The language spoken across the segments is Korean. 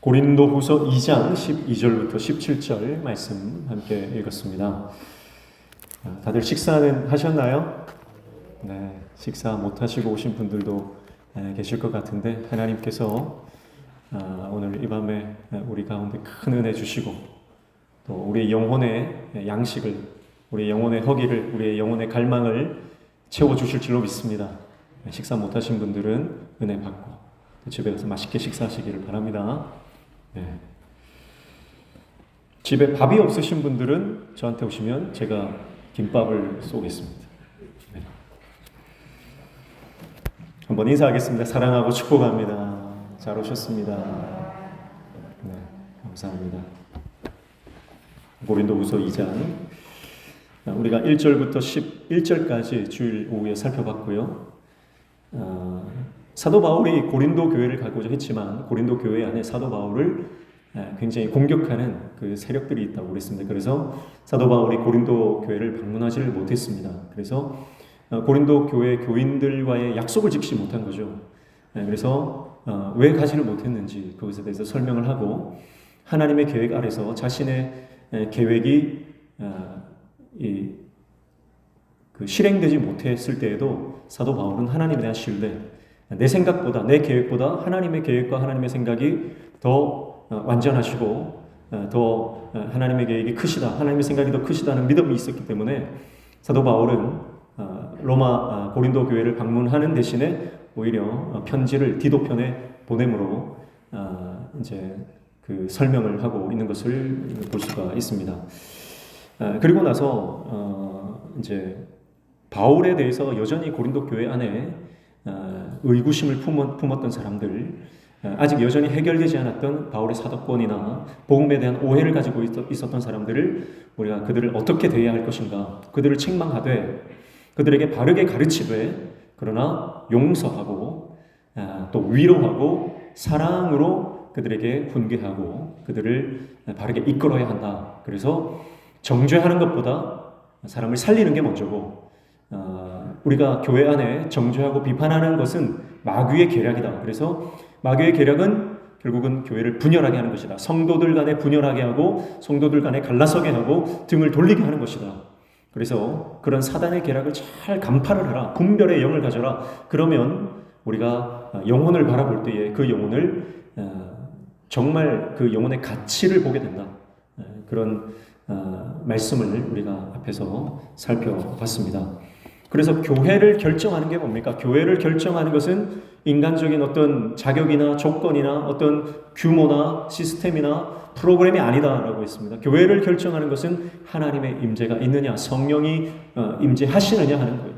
고린도후서 2장 12절부터 17절 말씀 함께 읽었습니다. 다들 식사는 하셨나요? 네, 식사 못 하시고 오신 분들도 계실 것 같은데 하나님께서 오늘 이 밤에 우리 가운데 큰 은혜 주시고 또 우리의 영혼의 양식을, 우리의 영혼의 허기를, 우리의 영혼의 갈망을 채워주실 줄로 믿습니다. 식사 못 하신 분들은 은혜 받고 집에 가서 맛있게 식사하시기를 바랍니다. 네. 집에 밥이 없으신 분들은 저한테 오시면 제가 김밥을 쏘겠습니다. 네. 한번 인사하겠습니다. 사랑하고 축복합니다. 잘 오셨습니다. 네, 감사합니다. 고린도후서 2장 우리가 1절부터 11절까지 주일 오후에 살펴봤고요. 사도 바울이 고린도 교회를 가고자 했지만 고린도 교회 안에 사도 바울을 굉장히 공격하는 그 세력들이 있다고 그랬습니다. 그래서 사도 바울이 고린도 교회를 방문하지를 못했습니다. 그래서 고린도 교회 교인들과의 약속을 지키지 못한 거죠. 그래서 왜 가지를 못했는지 그것에 대해서 설명을 하고 하나님의 계획 아래서 자신의 계획이 실행되지 못했을 때에도 사도 바울은 하나님에 대한 신뢰, 내 생각보다, 내 계획보다 하나님의 계획과 하나님의 생각이 더 완전하시고 더 하나님의 계획이 크시다, 하나님의 생각이 더 크시다는 믿음이 있었기 때문에 사도 바울은 고린도 교회를 방문하는 대신에 오히려 편지를 디도편에 보냄으로 이제 그 설명을 하고 있는 것을 볼 수가 있습니다. 그리고 나서 이제 바울에 대해서 여전히 고린도 교회 안에 의구심을 품었던 사람들, 아직 여전히 해결되지 않았던 바울의 사도권이나 복음에 대한 오해를 가지고 있었던 사람들을 우리가 그들을 어떻게 대해야 할 것인가, 그들을 책망하되 그들에게 바르게 가르치되 그러나 용서하고 또 위로하고 사랑으로 그들에게 훈계하고 그들을 바르게 이끌어야 한다. 그래서 정죄하는 것보다 사람을 살리는 게 먼저고 우리가 교회 안에 정죄하고 비판하는 것은 마귀의 계략이다. 그래서 마귀의 계략은 결국은 교회를 분열하게 하는 것이다. 성도들 간에 분열하게 하고 성도들 간에 갈라서게 하고 등을 돌리게 하는 것이다. 그래서 그런 사단의 계략을 잘 간파를 하라. 분별의 영을 가져라. 그러면 우리가 영혼을 바라볼 때에 그 영혼을 정말 그 영혼의 가치를 보게 된다. 그런 말씀을 우리가 앞에서 살펴봤습니다. 그래서 교회를 결정하는 게 뭡니까? 교회를 결정하는 것은 인간적인 어떤 자격이나 조건이나 어떤 규모나 시스템이나 프로그램이 아니다라고 했습니다. 교회를 결정하는 것은 하나님의 임재가 있느냐, 성령이 임재하시느냐 하는 거예요.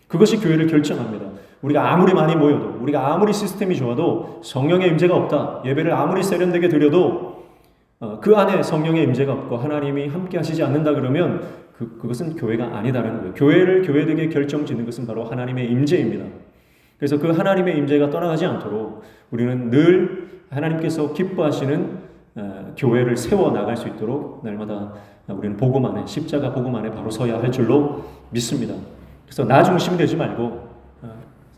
그것이 교회를 결정합니다. 우리가 아무리 많이 모여도, 우리가 아무리 시스템이 좋아도 성령의 임재가 없다. 예배를 아무리 세련되게 드려도 그 안에 성령의 임재가 없고 하나님이 함께 하시지 않는다 그러면 그것은 교회가 아니다라는 거예요. 교회를 교회되게 결정짓는 것은 바로 하나님의 임재입니다. 그래서 그 하나님의 임재가 떠나가지 않도록 우리는 늘 하나님께서 기뻐하시는 교회를 세워나갈 수 있도록 날마다 우리는 복음 안에, 십자가 복음 안에 바로 서야 할 줄로 믿습니다. 그래서 나 중심이 되지 말고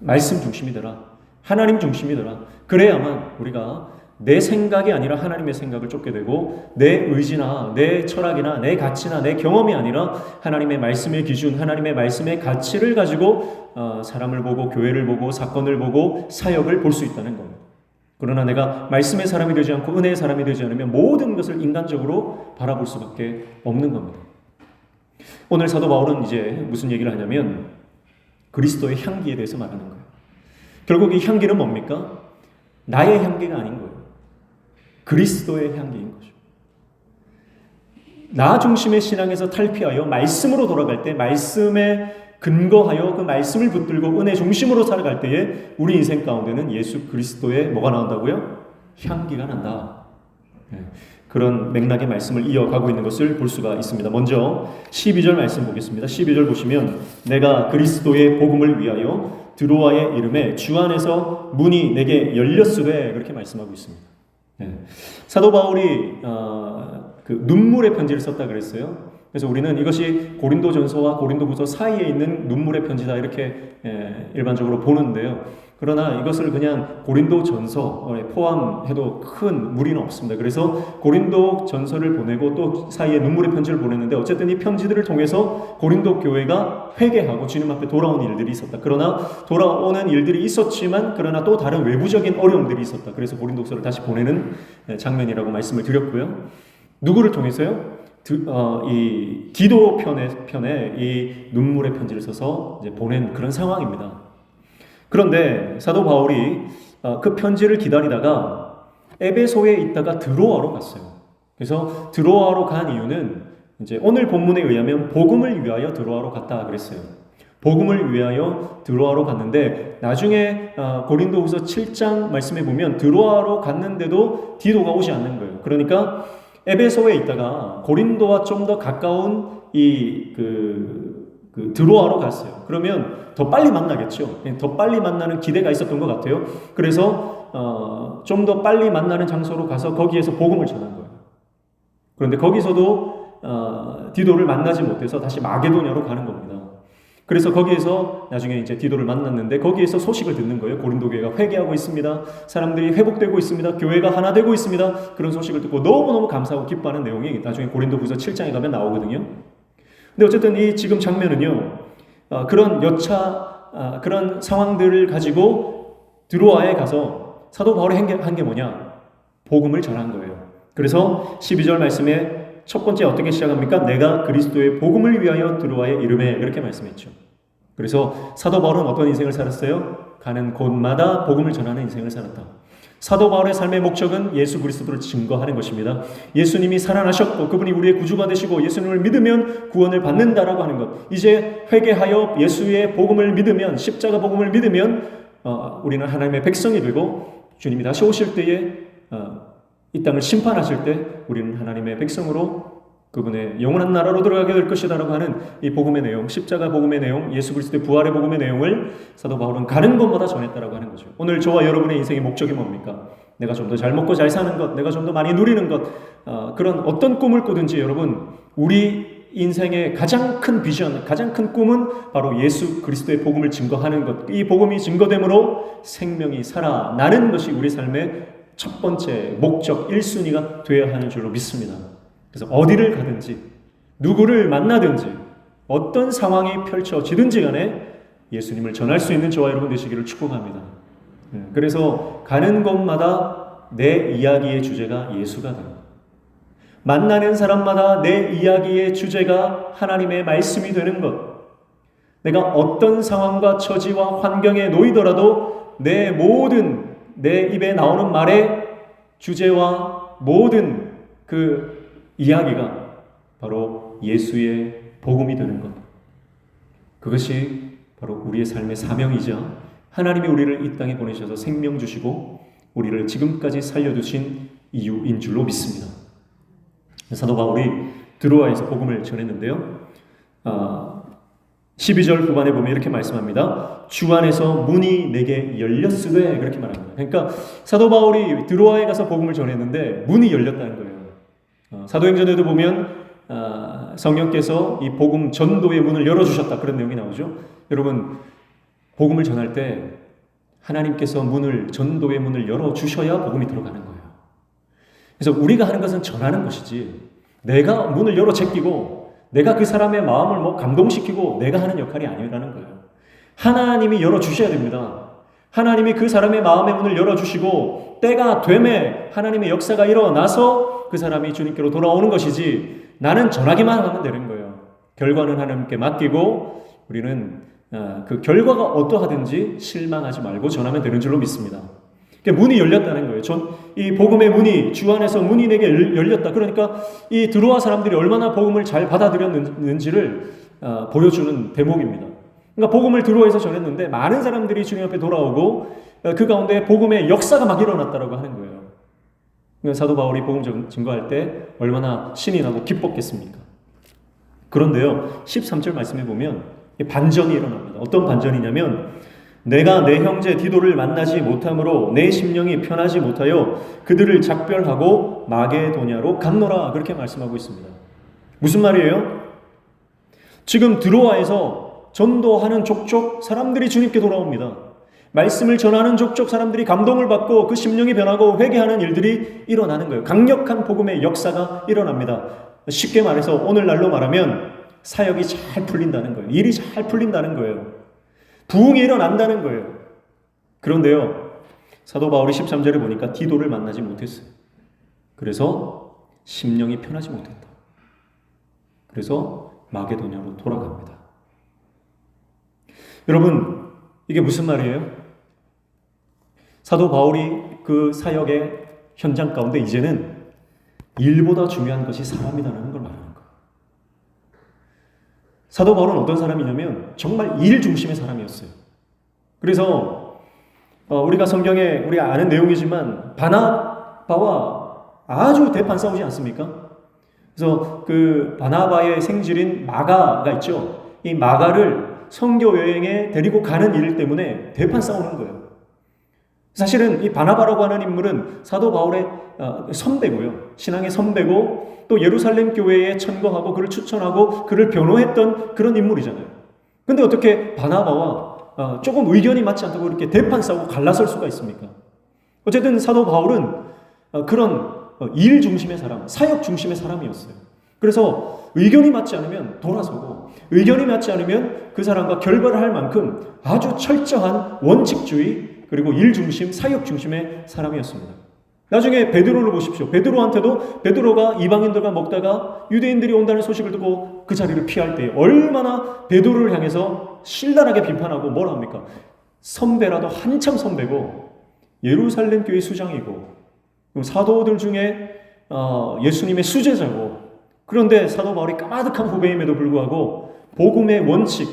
말씀 중심이 되라. 하나님 중심이 되라. 그래야만 우리가 내 생각이 아니라 하나님의 생각을 쫓게 되고 내 의지나 내 철학이나 내 가치나 내 경험이 아니라 하나님의 말씀의 기준, 하나님의 말씀의 가치를 가지고 사람을 보고 교회를 보고 사건을 보고 사역을 볼 수 있다는 겁니다. 그러나 내가 말씀의 사람이 되지 않고 은혜의 사람이 되지 않으면 모든 것을 인간적으로 바라볼 수밖에 없는 겁니다. 오늘 사도 바울은 이제 무슨 얘기를 하냐면 그리스도의 향기에 대해서 말하는 거예요. 결국 이 향기는 뭡니까? 나의 향기가 아닌 거예요. 그리스도의 향기인 거죠. 나 중심의 신앙에서 탈피하여 말씀으로 돌아갈 때, 말씀에 근거하여 그 말씀을 붙들고 은혜 중심으로 살아갈 때에 우리 인생 가운데는 예수 그리스도의 뭐가 나온다고요? 향기가 난다. 그런 맥락의 말씀을 이어가고 있는 것을 볼 수가 있습니다. 먼저 12절 말씀 보겠습니다. 12절 보시면 내가 그리스도의 복음을 위하여 드로아의 이름에 주 안에서 문이 내게 열렸으되 그렇게 말씀하고 있습니다. 사도 바울이 그 눈물의 편지를 썼다 그랬어요. 그래서 우리는 이것이 고린도전서와 고린도후서 사이에 있는 눈물의 편지다 이렇게 일반적으로 보는데요. 그러나 이것을 그냥 고린도 전서에 포함해도 큰 무리는 없습니다. 그래서 고린도 전서를 보내고 또 사이에 눈물의 편지를 보냈는데 어쨌든 이 편지들을 통해서 고린도 교회가 회개하고 주님 앞에 돌아온 일들이 있었다. 그러나 돌아오는 일들이 있었지만 그러나 또 다른 외부적인 어려움들이 있었다. 그래서 고린도서를 다시 보내는 장면이라고 말씀을 드렸고요. 누구를 통해서요? 이 디도 편에 이 눈물의 편지를 써서 이제 보낸 그런 상황입니다. 그런데 사도 바울이 그 편지를 기다리다가 에베소에 있다가 드로아로 갔어요. 그래서 드로아로 간 이유는 이제 오늘 본문에 의하면 복음을 위하여 드로아로 갔다 그랬어요. 복음을 위하여 드로아로 갔는데 나중에 고린도후서 7장 말씀에 보면 드로아로 갔는데도 디도가 오지 않는 거예요. 그러니까 에베소에 있다가 고린도와 좀 더 가까운 드로아로 갔어요. 그러면 더 빨리 만나겠죠. 더 빨리 만나는 기대가 있었던 것 같아요. 그래서 좀 더 빨리 만나는 장소로 가서 거기에서 복음을 전한 거예요. 그런데 거기서도 디도를 만나지 못해서 다시 마게도냐로 가는 겁니다. 그래서 거기에서 나중에 이제 디도를 만났는데 거기에서 소식을 듣는 거예요. 고린도 교회가 회개하고 있습니다. 사람들이 회복되고 있습니다. 교회가 하나 되고 있습니다. 그런 소식을 듣고 너무너무 감사하고 기뻐하는 내용이 나중에 고린도후서 7장에 가면 나오거든요. 근데 어쨌든 이 지금 장면은요, 그런 그런 상황들을 가지고 드로아에 가서 사도 바울이 한 게 뭐냐? 복음을 전한 거예요. 그래서 12절 말씀에 첫 번째 어떻게 시작합니까? 내가 그리스도의 복음을 위하여 드로아에 이르매 이렇게 말씀했죠. 그래서 사도 바울은 어떤 인생을 살았어요? 가는 곳마다 복음을 전하는 인생을 살았다. 사도 바울의 삶의 목적은 예수 그리스도를 증거하는 것입니다. 예수님이 살아나셨고 그분이 우리의 구주가 되시고 예수님을 믿으면 구원을 받는다라고 하는 것. 이제 회개하여 예수의 복음을 믿으면, 십자가 복음을 믿으면 우리는 하나님의 백성이 되고 주님이 다시 오실 때에 이 땅을 심판하실 때 우리는 하나님의 백성으로 그분의 영원한 나라로 들어가게 될 것이다라고 하는 이 복음의 내용, 십자가 복음의 내용, 예수 그리스도의 부활의 복음의 내용을 사도 바울은 가는 곳마다 전했다라고 하는 거죠. 오늘 저와 여러분의 인생의 목적이 뭡니까? 내가 좀 더 잘 먹고 잘 사는 것, 내가 좀 더 많이 누리는 것, 그런 어떤 꿈을 꾸든지 여러분, 우리 인생의 가장 큰 비전, 가장 큰 꿈은 바로 예수 그리스도의 복음을 증거하는 것. 이 복음이 증거됨으로 생명이 살아나는 것이 우리 삶의 첫 번째 목적 1순위가 되어야 하는 줄로 믿습니다. 그래서 어디를 가든지 누구를 만나든지 어떤 상황이 펼쳐지든지 간에 예수님을 전할 수 있는 저와 여러분 되시기를 축복합니다. 그래서 가는 곳마다 내 이야기의 주제가 예수가 돼요. 만나는 사람마다 내 이야기의 주제가 하나님의 말씀이 되는 것. 내가 어떤 상황과 처지와 환경에 놓이더라도 내 입에 나오는 말의 주제와 모든 그 이야기가 바로 예수의 복음이 되는 것. 그것이 바로 우리의 삶의 사명이자 하나님이 우리를 이 땅에 보내셔서 생명 주시고 우리를 지금까지 살려두신 이유인 줄로 믿습니다. 사도 바울이 드로아에서 복음을 전했는데요. 12절 후반에 보면 이렇게 말씀합니다. 주 안에서 문이 내게 열렸으되 그렇게 말합니다. 그러니까 사도 바울이 드로아에 가서 복음을 전했는데 문이 열렸다는 거예요. 사도행전에도 보면 성령께서 이 복음 전도의 문을 열어주셨다 그런 내용이 나오죠. 여러분 복음을 전할 때 하나님께서 전도의 문을 열어주셔야 복음이 들어가는 거예요. 그래서 우리가 하는 것은 전하는 것이지 내가 문을 열어 제끼고 내가 그 사람의 마음을 감동시키고 내가 하는 역할이 아니라는 거예요. 하나님이 열어주셔야 됩니다. 하나님이 그 사람의 마음의 문을 열어주시고 때가 되매 하나님의 역사가 일어나서 그 사람이 주님께로 돌아오는 것이지 나는 전하기만 하면 되는 거예요. 결과는 하나님께 맡기고 우리는 그 결과가 어떠하든지 실망하지 말고 전하면 되는 줄로 믿습니다. 문이 열렸다는 거예요. 이 복음의 문이 주 안에서 문이 내게 열렸다. 그러니까 이 드로아 사람들이 얼마나 복음을 잘 받아들였는지를 보여주는 대목입니다. 그러니까 복음을 드로아에서 전했는데 많은 사람들이 주님 앞에 돌아오고 그 가운데 복음의 역사가 막 일어났다라고 하는 거예요. 그러니까 사도 바울이 복음 증거할 때 얼마나 신이 나고 기뻤겠습니까? 그런데요, 13절 말씀해 보면 반전이 일어납니다. 어떤 반전이냐면 내가 내 형제 디도를 만나지 못함으로 내 심령이 편하지 못하여 그들을 작별하고 마게도냐로 갔노라 그렇게 말씀하고 있습니다. 무슨 말이에요? 지금 드로아에서 전도하는 족족 사람들이 주님께 돌아옵니다. 말씀을 전하는 족족 사람들이 감동을 받고 그 심령이 변하고 회개하는 일들이 일어나는 거예요. 강력한 복음의 역사가 일어납니다. 쉽게 말해서 오늘날로 말하면 사역이 잘 풀린다는 거예요. 일이 잘 풀린다는 거예요. 부흥이 일어난다는 거예요. 그런데요, 사도 바울이 13절에 보니까 디도를 만나지 못했어요. 그래서 심령이 편하지 못했다. 그래서 마게도냐로 돌아갑니다. 여러분, 이게 무슨 말이에요? 사도 바울이 그 사역의 현장 가운데 이제는 일보다 중요한 것이 사람이라는 걸 말하는 거예요. 사도 바울은 어떤 사람이냐면 정말 일 중심의 사람이었어요. 그래서 우리가 성경에 우리가 아는 내용이지만 바나바와 아주 대판 싸우지 않습니까? 그래서 그 바나바의 생질인 마가가 있죠. 이 마가를 선교 여행에 데리고 가는 일 때문에 대판 싸우는 거예요. 사실은 이 바나바라고 하는 인물은 사도 바울의 선배고요. 신앙의 선배고 또 예루살렘 교회에 천거하고 그를 추천하고 그를 변호했던 그런 인물이잖아요. 근데 어떻게 바나바와 조금 의견이 맞지 않다고 이렇게 대판 싸우고 갈라설 수가 있습니까? 어쨌든 사도 바울은 그런 일 중심의 사람, 사역 중심의 사람이었어요. 그래서 의견이 맞지 않으면 돌아서고 의견이 맞지 않으면 그 사람과 결별을 할 만큼 아주 철저한 원칙주의 그리고 일 중심, 사역 중심의 사람이었습니다. 나중에 베드로를 보십시오. 베드로가 이방인들과 먹다가 유대인들이 온다는 소식을 듣고 그 자리를 피할 때 얼마나 베드로를 향해서 신랄하게 비판하고 뭐라 합니까? 선배라도 한참 선배고 예루살렘 교회 수장이고 사도들 중에 예수님의 수제자고 그런데 사도 바울이 까마득한 후배임에도 불구하고 복음의 원칙,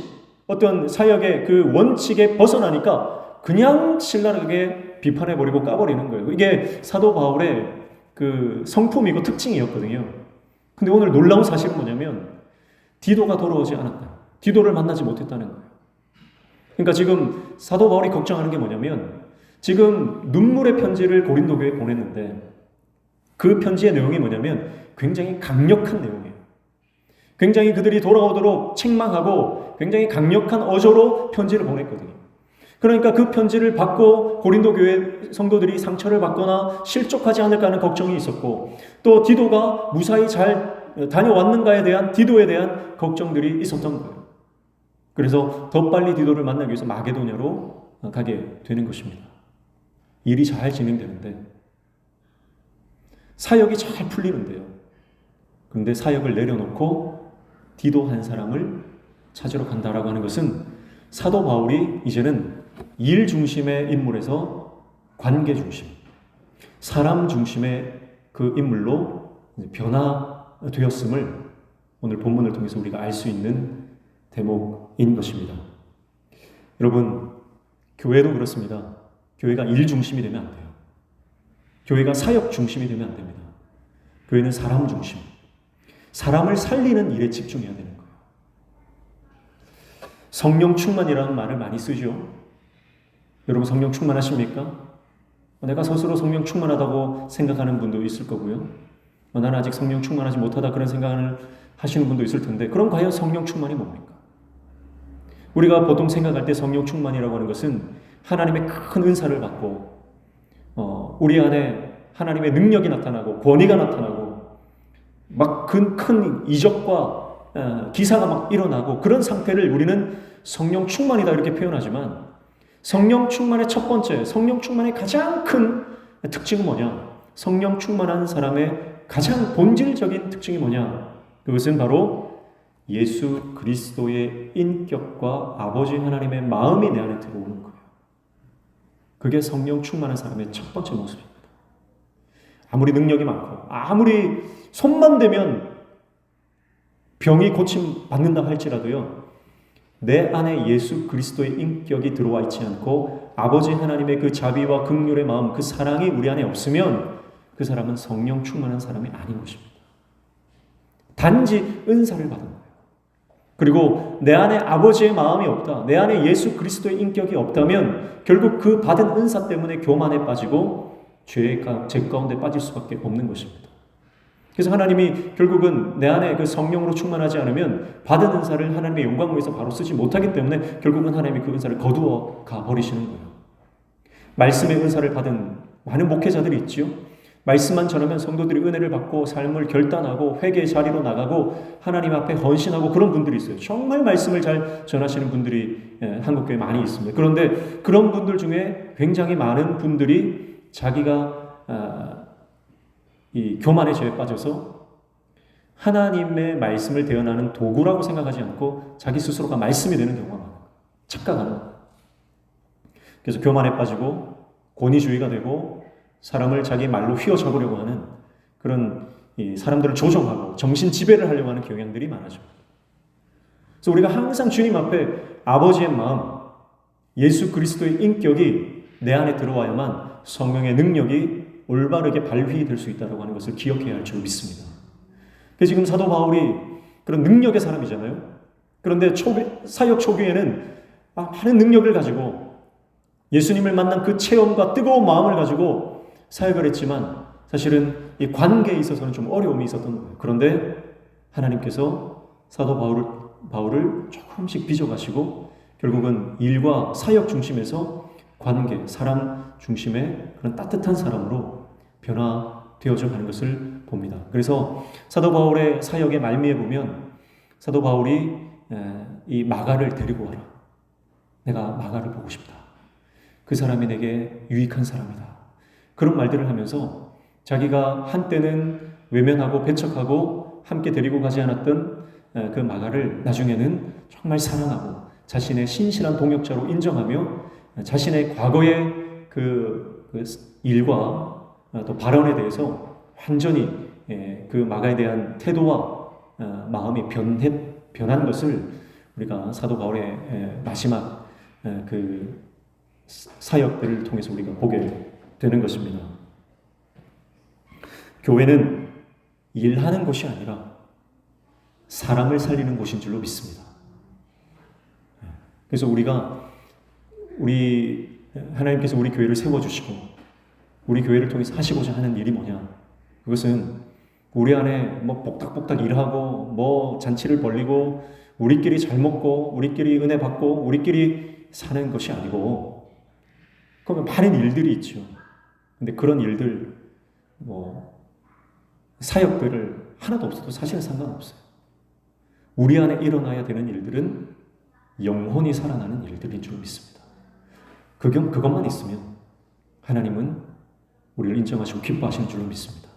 어떤 사역의 그 원칙에 벗어나니까 그냥 신랄하게 비판해버리고 까버리는 거예요. 이게 사도 바울의 그 성품이고 특징이었거든요. 근데 오늘 놀라운 사실은 뭐냐면 디도가 돌아오지 않았다. 디도를 만나지 못했다는 거예요. 그러니까 지금 사도 바울이 걱정하는 게 뭐냐면 지금 눈물의 편지를 고린도 교회에 보냈는데 그 편지의 내용이 뭐냐면 굉장히 강력한 내용이에요. 굉장히 그들이 돌아오도록 책망하고 굉장히 강력한 어조로 편지를 보냈거든요. 그러니까 그 편지를 받고 고린도 교회 성도들이 상처를 받거나 실족하지 않을까 하는 걱정이 있었고 또 디도가 무사히 잘 다녀왔는가에 대한 디도에 대한 걱정들이 있었던 거예요. 그래서 더 빨리 디도를 만나기 위해서 마게도냐로 가게 되는 것입니다. 일이 잘 진행되는데 사역이 잘 풀리는데요. 그런데 사역을 내려놓고 디도 한 사람을 찾으러 간다라고 하는 것은 사도 바울이 이제는 일 중심의 인물에서 관계 중심, 사람 중심의 그 인물로 변화되었음을 오늘 본문을 통해서 우리가 알 수 있는 대목인 것입니다. 여러분, 교회도 그렇습니다. 교회가 일 중심이 되면 안 돼요. 교회가 사역 중심이 되면 안 됩니다. 교회는 사람 중심, 사람을 살리는 일에 집중해야 되는 거예요. 성령 충만이라는 말을 많이 쓰죠. 여러분 성령 충만하십니까? 내가 스스로 성령 충만하다고 생각하는 분도 있을 거고요. 나는 아직 성령 충만하지 못하다 그런 생각을 하시는 분도 있을 텐데 그럼 과연 성령 충만이 뭡니까? 우리가 보통 생각할 때 성령 충만이라고 하는 것은 하나님의 큰 은사를 받고 우리 안에 하나님의 능력이 나타나고 권위가 나타나고 막 큰 이적과 기사가 막 일어나고 그런 상태를 우리는 성령 충만이다 이렇게 표현하지만 성령 충만의 첫 번째, 성령 충만의 가장 큰 특징은 뭐냐? 성령 충만한 사람의 가장 본질적인 특징이 뭐냐? 그것은 바로 예수 그리스도의 인격과 아버지 하나님의 마음이 내 안에 들어오는 거예요. 그게 성령 충만한 사람의 첫 번째 모습입니다. 아무리 능력이 많고 아무리 손만 대면 병이 고침 받는다 할지라도요. 내 안에 예수 그리스도의 인격이 들어와 있지 않고 아버지 하나님의 그 자비와 긍휼의 마음, 그 사랑이 우리 안에 없으면 그 사람은 성령 충만한 사람이 아닌 것입니다. 단지 은사를 받은 거예요. 그리고 내 안에 아버지의 마음이 없다, 내 안에 예수 그리스도의 인격이 없다면 결국 그 받은 은사 때문에 교만에 빠지고 죄 가운데 빠질 수밖에 없는 것입니다. 그래서 하나님이 결국은 내 안에 그 성령으로 충만하지 않으면 받은 은사를 하나님의 영광을 위해서 바로 쓰지 못하기 때문에 결국은 하나님이 그 은사를 거두어 가버리시는 거예요. 말씀의 은사를 받은 많은 목회자들이 있지요. 말씀만 전하면 성도들이 은혜를 받고 삶을 결단하고 회개의 자리로 나가고 하나님 앞에 헌신하고 그런 분들이 있어요. 정말 말씀을 잘 전하시는 분들이 한국교회에 많이 있습니다. 그런데 그런 분들 중에 굉장히 많은 분들이 자기가 이 교만의 죄에 빠져서 하나님의 말씀을 대언하는 도구라고 생각하지 않고 자기 스스로가 말씀이 되는 경우가 많아요. 착각하는 거예요. 그래서 교만에 빠지고 권위주의가 되고 사람을 자기 말로 휘어잡으려고 하는 그런 사람들을 조종하고 정신 지배를 하려고 하는 경향들이 많아져. 그래서 우리가 항상 주님 앞에 아버지의 마음, 예수 그리스도의 인격이 내 안에 들어와야만 성령의 능력이 올바르게 발휘될 수 있다고 하는 것을 기억해야 할 줄 믿습니다. 그래서 지금 사도 바울이 그런 능력의 사람이잖아요. 그런데 사역 초기에는 많은 능력을 가지고 예수님을 만난 그 체험과 뜨거운 마음을 가지고 사역을 했지만 사실은 이 관계에 있어서는 좀 어려움이 있었던 거예요. 그런데 하나님께서 사도 바울을 조금씩 빚어가시고 결국은 일과 사역 중심에서 관계, 사람 중심의 그런 따뜻한 사람으로 변화되어져 가는 것을 봅니다. 그래서 사도 바울의 사역의 말미에 보면 사도 바울이 이 마가를 데리고 와라. 내가 마가를 보고 싶다. 그 사람이 내게 유익한 사람이다. 그런 말들을 하면서 자기가 한때는 외면하고 배척하고 함께 데리고 가지 않았던 그 마가를 나중에는 정말 사랑하고 자신의 신실한 동역자로 인정하며 자신의 과거의 그 일과 또 발언에 대해서 완전히 그 마가에 대한 태도와 마음이 변한 것을 우리가 사도 바울의 마지막 그 사역들을 통해서 우리가 보게 되는 것입니다. 교회는 일하는 곳이 아니라 사람을 살리는 곳인 줄로 믿습니다. 그래서 하나님께서 우리 교회를 세워주시고 우리 교회를 통해서 하시고자 하는 일이 뭐냐? 그것은 우리 안에 뭐 복닥복닥 일하고 뭐 잔치를 벌리고 우리끼리 잘 먹고 우리끼리 은혜 받고 우리끼리 사는 것이 아니고 그러면 많은 일들이 있죠. 근데 그런 일들 사역들을 하나도 없어도 사실은 상관없어요. 우리 안에 일어나야 되는 일들은 영혼이 살아나는 일들인 줄 믿습니다. 그것만 있으면 하나님은 우리를 인정하시고 기뻐하시는 줄로 믿습니다.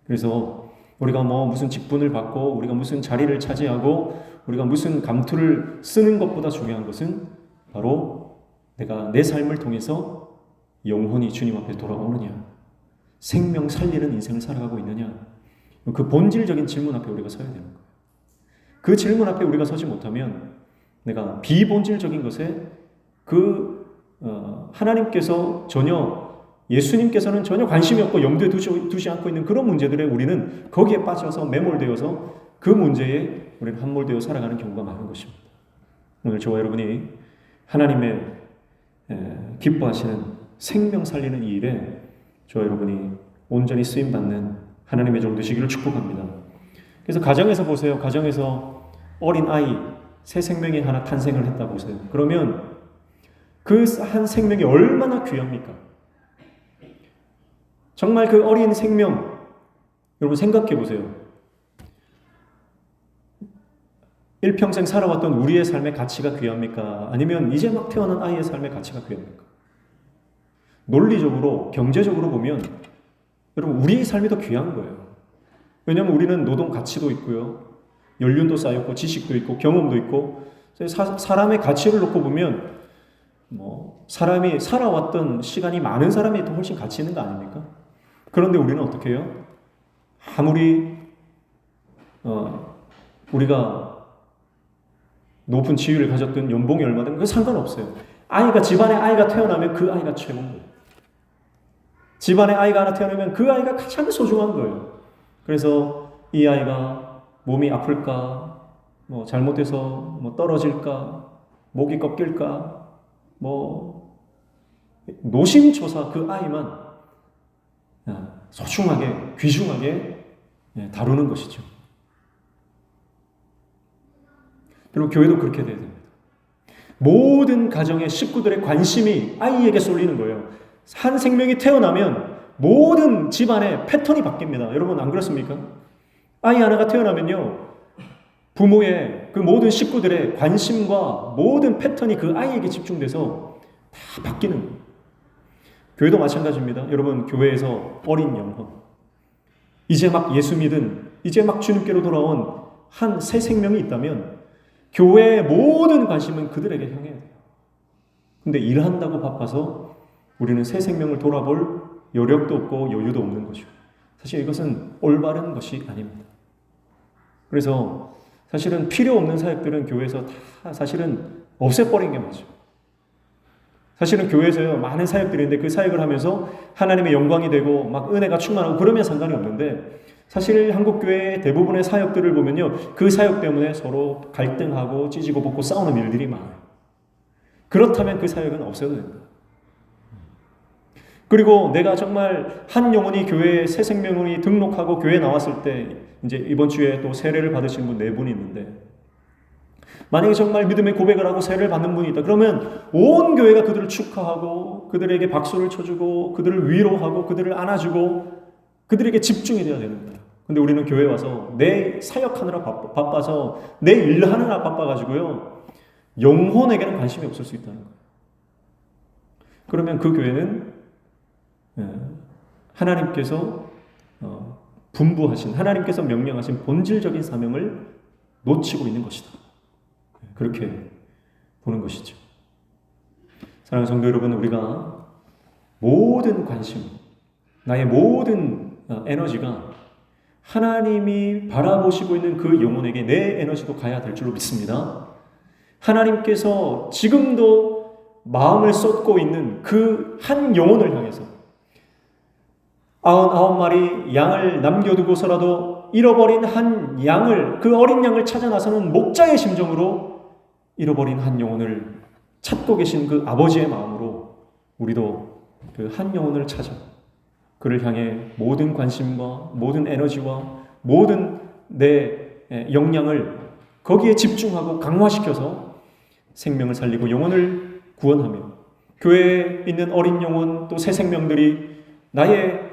그래서 우리가 무슨 직분을 받고 우리가 무슨 자리를 차지하고 우리가 무슨 감투를 쓰는 것보다 중요한 것은 바로 내가 내 삶을 통해서 영혼이 주님 앞에 돌아오느냐, 생명 살리는 인생을 살아가고 있느냐, 그 본질적인 질문 앞에 우리가 서야 되는 거예요. 그 질문 앞에 우리가 서지 못하면 내가 비본질적인 것에 하나님께서 예수님께서는 전혀 관심이 없고 염두에 두지 않고 있는 그런 문제들에 우리는 거기에 빠져서 매몰되어서 그 문제에 우리는 함몰되어 살아가는 경우가 많은 것입니다. 오늘 저와 여러분이 하나님의 기뻐하시는 생명 살리는 이 일에 저와 여러분이 온전히 쓰임받는 하나님의 종 되시기를 축복합니다. 그래서 가정에서 보세요. 가정에서 어린 아이, 새 생명이 하나 탄생을 했다 보세요. 그러면 그 한 생명이 얼마나 귀합니까? 정말 그 어린 생명, 여러분 생각해 보세요. 일평생 살아왔던 우리의 삶의 가치가 귀합니까? 아니면 이제 막 태어난 아이의 삶의 가치가 귀합니까? 논리적으로, 경제적으로 보면 여러분 우리의 삶이 더 귀한 거예요. 왜냐하면 우리는 노동 가치도 있고요. 연륜도 쌓였고 지식도 있고 경험도 있고 사람의 가치를 놓고 보면 사람이 살아왔던 시간이 많은 사람이 더 훨씬 가치 있는 거 아닙니까? 그런데 우리는 어떻게 해요? 아무리 우리가 높은 지위를 가졌든 연봉이 얼마든 그건 상관없어요. 집안에 아이가 태어나면 그 아이가 최고인 거예요. 집안에 아이가 하나 태어나면 그 아이가 가장 소중한 거예요. 그래서 이 아이가 몸이 아플까, 잘못해서 떨어질까, 목이 꺾일까, 노심초사 그 아이만 소중하게, 귀중하게 다루는 것이죠. 그리고 교회도 그렇게 돼야 됩니다. 모든 가정의 식구들의 관심이 아이에게 쏠리는 거예요. 한 생명이 태어나면 모든 집안의 패턴이 바뀝니다. 여러분 안 그렇습니까? 아이 하나가 태어나면요, 부모의 그 모든 식구들의 관심과 모든 패턴이 그 아이에게 집중돼서 다 바뀌는 거예요. 교회도 마찬가지입니다. 여러분, 교회에서 어린 영혼, 이제 막 예수 믿은, 이제 막 주님께로 돌아온 한 새 생명이 있다면 교회의 모든 관심은 그들에게 향해야 돼요. 근데 일한다고 바빠서 우리는 새 생명을 돌아볼 여력도 없고 여유도 없는 거죠. 사실 이것은 올바른 것이 아닙니다. 그래서 사실은 필요 없는 사역들은 교회에서 다 사실은 없애버린 게 맞죠. 사실은 교회에서요, 많은 사역들이 있는데 그 사역을 하면서 하나님의 영광이 되고 막 은혜가 충만하고 그러면 상관이 없는데, 사실 한국교회의 대부분의 사역들을 보면요, 그 사역 때문에 서로 갈등하고 찢고 볶고 싸우는 일들이 많아요. 그렇다면 그 사역은 없애도 됩니다. 그리고 내가 정말 한 영혼이 교회에 새 생명이 등록하고 교회에 나왔을 때, 이제 이번 주에 또 세례를 받으신 분 4분이 있는데, 만약에 정말 믿음의 고백을 하고 세례를 받는 분이 있다 그러면 온 교회가 그들을 축하하고 그들에게 박수를 쳐주고 그들을 위로하고 그들을 안아주고 그들에게 집중이 돼야 되는 거예요. 근데 우리는 교회에 와서 내 사역하느라 바빠서 내 일 하느라 바빠가지고요, 영혼에게는 관심이 없을 수 있다는 거예요. 그러면 그 교회는 하나님께서 분부하신, 하나님께서 명령하신 본질적인 사명을 놓치고 있는 것이다. 그렇게 보는 것이죠. 사랑하는 성도 여러분, 우리가 모든 관심, 나의 모든 에너지가 하나님이 바라보시고 있는 그 영혼에게 내 에너지도 가야 될 줄로 믿습니다. 하나님께서 지금도 마음을 쏟고 있는 그 한 영혼을 향해서 99마리 양을 남겨두고서라도 잃어버린 한 양을, 그 어린 양을 찾아 나서는 목자의 심정으로 잃어버린 한 영혼을 찾고 계신 그 아버지의 마음으로 우리도 그 한 영혼을 찾아 그를 향해 모든 관심과 모든 에너지와 모든 내 역량을 거기에 집중하고 강화시켜서 생명을 살리고 영혼을 구원하며, 교회에 있는 어린 영혼 또 새 생명들이 나의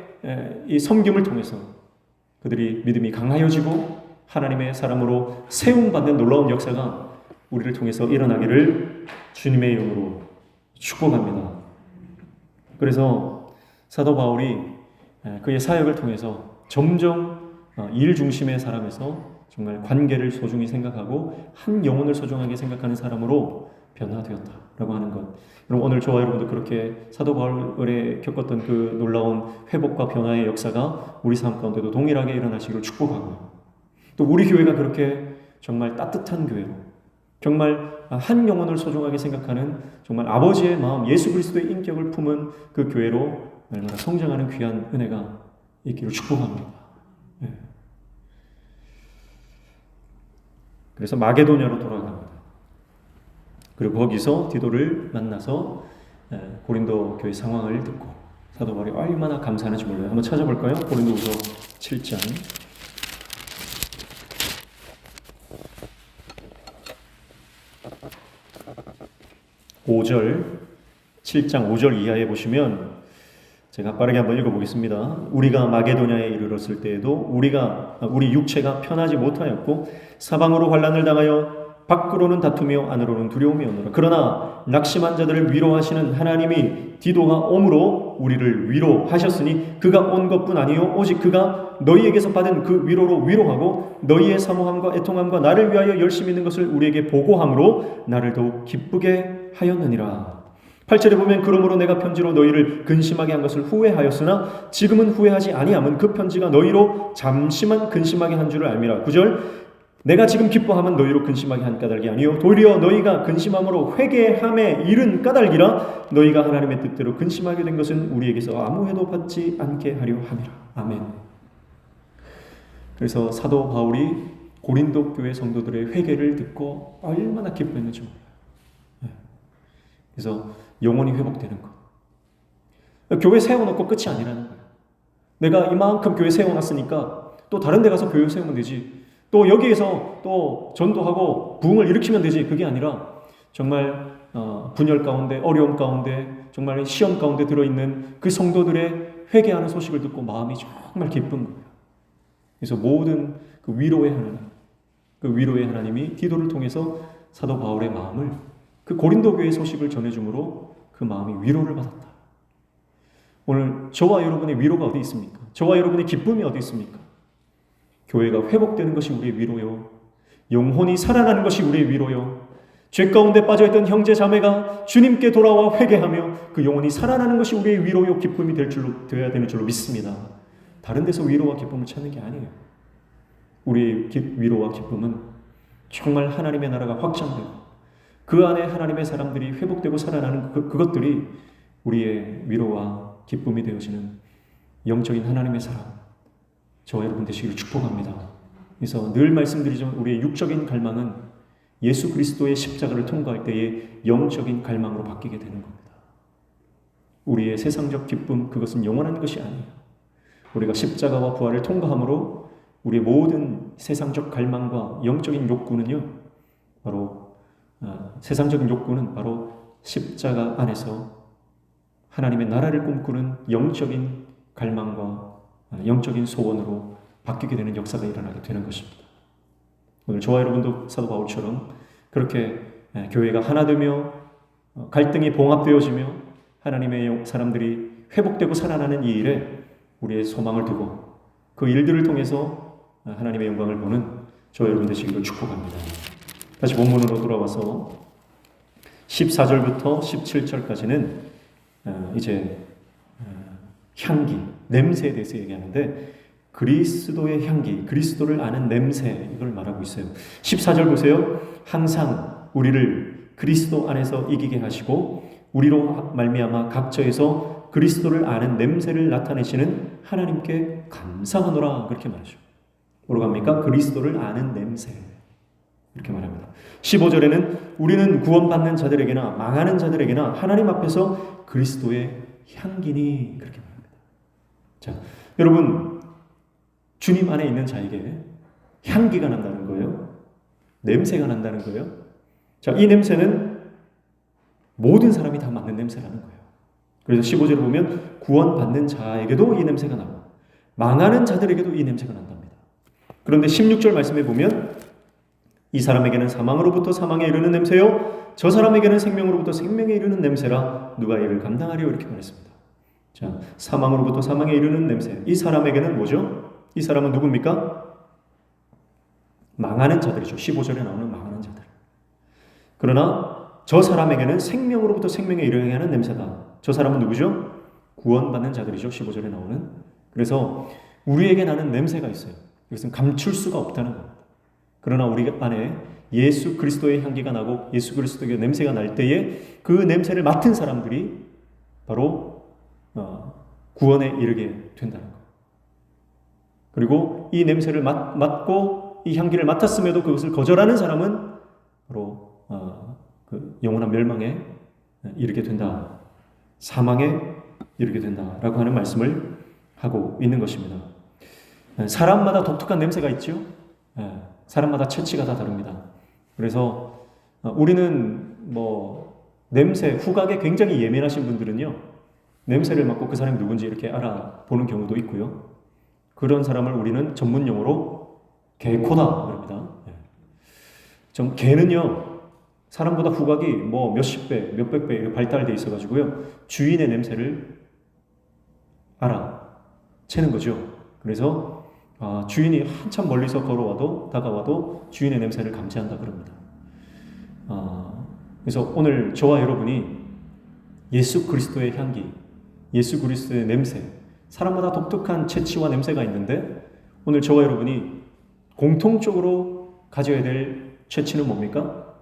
이 섬김을 통해서 그들이 믿음이 강하여지고 하나님의 사람으로 세움받는 놀라운 역사가 우리를 통해서 일어나기를 주님의 이름으로 축복합니다. 그래서 사도 바울이 그의 사역을 통해서 점점 일 중심의 사람에서 정말 관계를 소중히 생각하고 한 영혼을 소중하게 생각하는 사람으로 변화되었다라고 하는 것. 여러분, 오늘 저와 여러분도 그렇게 사도 바울이 겪었던 그 놀라운 회복과 변화의 역사가 우리 삶 가운데도 동일하게 일어나시기를 축복하고요. 또 우리 교회가 그렇게 정말 따뜻한 교회로, 정말 한 영혼을 소중하게 생각하는 정말 아버지의 마음, 예수 그리스도의 인격을 품은 그 교회로 얼마나 성장하는 귀한 은혜가 있기를 축복합니다. 그래서 마게도냐로 돌아갑니다. 그리고 거기서 디도를 만나서 고린도 교회 상황을 듣고 사도 바울이 얼마나 감사하는지 몰라요. 한번 찾아볼까요? 고린도후서 7장 5절, 7장 5절 이하에 보시면, 제가 빠르게 한번 읽어보겠습니다. 우리가 마게도냐에 이르렀을 때에도 우리 육체가 편하지 못하였고 사방으로 환난을 당하여 밖으로는 다투며 안으로는 두려움이 오노라. 그러나 낙심한 자들을 위로하시는 하나님이 디도가 옴으로 우리를 위로하셨으니 그가 온 것뿐 아니요 오직 그가 너희에게서 받은 그 위로로 위로하고 너희의 사모함과 애통함과 나를 위하여 열심히 있는 것을 우리에게 보고함으로 나를 더욱 기쁘게 하였느니라. 8절에 보면 그러므로 내가 편지로 너희를 근심하게 한 것을 후회하였으나 지금은 후회하지 아니함은 그 편지가 너희로 잠시만 근심하게 한 줄을 알미라. 9절 내가 지금 기뻐함은 너희로 근심하게 한 까닭이 아니요 도리어 너희가 근심함으로 회개함에 이른 까닭이라. 너희가 하나님의 뜻대로 근심하게 된 것은 우리에게서 아무 해도 받지 않게 하려 함이라. 아멘. 그래서 사도 바울이 고린도 교회 성도들의 회개를 듣고 얼마나 기뻐했는지 몰라요. 그래서 영혼이 회복되는 것. 교회 세워놓고 끝이 아니라는 거예요. 내가 이만큼 교회 세워놨으니까 또 다른 데 가서 교회 세우면 되지, 또 여기에서 또 전도하고 부흥을 일으키면 되지, 그게 아니라 정말 분열 가운데, 어려움 가운데, 정말 시험 가운데 들어있는 그 성도들의 회개하는 소식을 듣고 마음이 정말 기쁜 거예요. 그래서 모든 그 위로의 하나님, 그 위로의 하나님이 디도를 통해서 사도 바울의 마음을 그 고린도 교회 소식을 전해줌으로 그 마음이 위로를 받았다. 오늘 저와 여러분의 위로가 어디 있습니까? 저와 여러분의 기쁨이 어디 있습니까? 교회가 회복되는 것이 우리의 위로요. 영혼이 살아나는 것이 우리의 위로요. 죄 가운데 빠져있던 형제 자매가 주님께 돌아와 회개하며 그 영혼이 살아나는 것이 우리의 위로요 기쁨이 되어야 되는 줄로 믿습니다. 다른 데서 위로와 기쁨을 찾는 게 아니에요. 우리의 위로와 기쁨은 정말 하나님의 나라가 확장되고 그 안에 하나님의 사람들이 회복되고 살아나는 그것들이 우리의 위로와 기쁨이 되어지는 영적인 하나님의 사람, 저와 여러분 되시기를 축복합니다. 그래서 늘 말씀드리지만 우리의 육적인 갈망은 예수 그리스도의 십자가를 통과할 때의 영적인 갈망으로 바뀌게 되는 겁니다. 우리의 세상적 기쁨, 그것은 영원한 것이 아니에요. 우리가 십자가와 부활을 통과함으로 우리의 모든 세상적 갈망과 영적인 욕구는요, 바로 세상적인 욕구는 바로 십자가 안에서 하나님의 나라를 꿈꾸는 영적인 갈망과 영적인 소원으로 바뀌게 되는 역사가 일어나게 되는 것입니다. 오늘 저와 여러분도 사도 바울처럼 그렇게 교회가 하나 되며 갈등이 봉합되어지며 하나님의 사람들이 회복되고 살아나는 이 일에 우리의 소망을 두고 그 일들을 통해서 하나님의 영광을 보는 저와 여러분 되시기를 축복합니다. 다시 본문으로 돌아와서 14절부터 17절까지는 이제 향기, 냄새에 대해서 얘기하는데 그리스도의 향기, 그리스도를 아는 냄새, 이걸 말하고 있어요. 14절 보세요. 항상 우리를 그리스도 안에서 이기게 하시고 우리로 말미암아 각처에서 그리스도를 아는 냄새를 나타내시는 하나님께 감사하노라, 그렇게 말하죠. 뭐로 갑니까? 그리스도를 아는 냄새, 이렇게 말합니다. 15절에는 우리는 구원받는 자들에게나 망하는 자들에게나 하나님 앞에서 그리스도의 향기니, 그렇게 말합니다. 자, 여러분, 주님 안에 있는 자에게 향기가 난다는 거예요. 냄새가 난다는 거예요. 자, 이 냄새는 모든 사람이 다 맡는 냄새라는 거예요. 그래서 15절을 보면 구원받는 자에게도 이 냄새가 나고 망하는 자들에게도 이 냄새가 난답니다. 그런데 16절 말씀에 보면 이 사람에게는 사망으로부터 사망에 이르는 냄새요, 저 사람에게는 생명으로부터 생명에 이르는 냄새라 누가 이를 감당하리요, 이렇게 말했습니다. 자, 사망으로부터 사망에 이르는 냄새, 이 사람에게는 뭐죠? 이 사람은 누굽니까? 망하는 자들이죠. 15절에 나오는 망하는 자들. 그러나 저 사람에게는 생명으로부터 생명에 이르게 하는 냄새다. 저 사람은 누구죠? 구원받는 자들이죠. 15절에 나오는. 그래서 우리에게 나는 냄새가 있어요. 이것은 감출 수가 없다는 겁니다. 그러나 우리 안에 예수 그리스도의 향기가 나고 예수 그리스도의 냄새가 날 때에 그 냄새를 맡은 사람들이 바로 구원에 이르게 된다는 것. 그리고 이 냄새를 맡고 이 향기를 맡았음에도 그것을 거절하는 사람은 바로 그 영원한 멸망에 이르게 된다, 사망에 이르게 된다라고 하는 말씀을 하고 있는 것입니다. 사람마다 독특한 냄새가 있죠. 사람마다 체취가 다 다릅니다. 그래서 우리는 냄새, 후각에 굉장히 예민하신 분들은요, 냄새를 맡고 그 사람이 누군지 이렇게 알아보는 경우도 있고요. 그런 사람을 우리는 전문 용어로 개코다 그럽니다. 개는요, 사람보다 후각이 몇십 배, 몇백 배 발달되어 있어가지고요, 주인의 냄새를 알아채는 거죠. 그래서 주인이 한참 멀리서 다가와도 주인의 냄새를 감지한다 그럽니다. 그래서 오늘 저와 여러분이 예수 그리스도의 향기, 예수 그리스도의 냄새, 사람마다 독특한 체취와 냄새가 있는데 오늘 저와 여러분이 공통적으로 가져야 될 체취는 뭡니까?